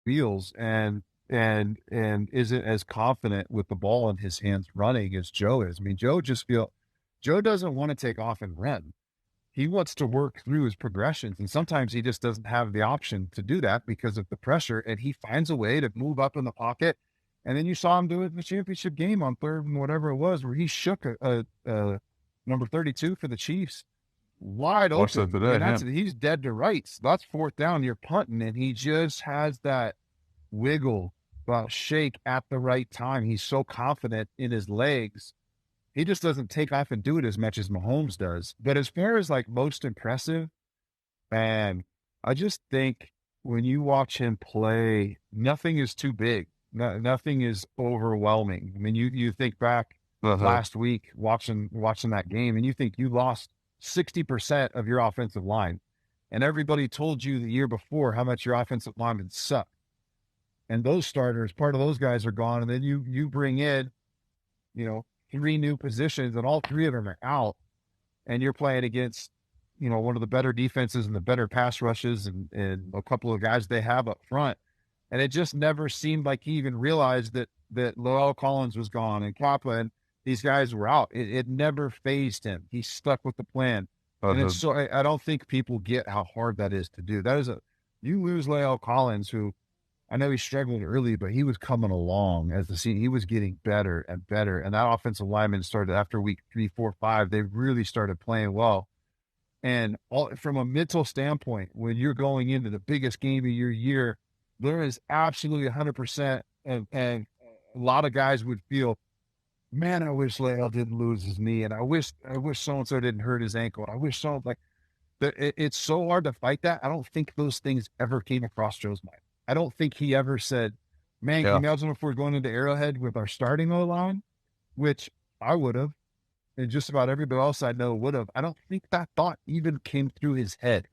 feels and isn't as confident with the ball in his hands running as Joe is. I mean, Joe doesn't want to take off and run. He wants to work through his progressions, and sometimes he just doesn't have the option to do that because of the pressure, and he finds a way to move up in the pocket. And then you saw him do it in the championship game on third and whatever it was, where he shook a number 32 for the Chiefs wide Watched that open, today. and Yeah. he's dead to rights. That's fourth down. You're punting, and he just has that wiggle, shake at the right time. He's so confident in his legs. He just doesn't take off and do it as much as Mahomes does. But as far as like most impressive, man, I just think when you watch him play, nothing is too big. Nothing is overwhelming. I mean, you think back Uh-huh. last week watching that game, and you think you lost 60% of your offensive line, and everybody told you the year before how much your offensive linemen suck. And those starters, part of those guys are gone, and then you bring in, you know, three new positions, and all three of them are out, and you're playing against, one of the better defenses and the better pass rushes and a couple of guys they have up front. And it just never seemed like he even realized that Lowell Collins was gone and Kaplan, these guys were out. It never phased him. He stuck with the plan. And Uh-huh. it's so I don't think people get how hard that is to do. You lose Lowell Collins, who I know he struggled early, but he was coming along as the season. He was getting better and better. And that offensive lineman started after week 3, 4, 5. They really started playing well. And all from a mental standpoint, when you're going into the biggest game of your year, there is absolutely 100%. And a lot of guys would feel, man, I wish Leal didn't lose his knee. And I wish so and so didn't hurt his ankle. I wish so, like, it's so hard to fight that. I don't think those things ever came across Joe's mind. I don't think he ever said, man, can you Yeah. imagine if we're going into Arrowhead with our starting O line, which I would have, and just about everybody else I know would have. I don't think that thought even came through his head.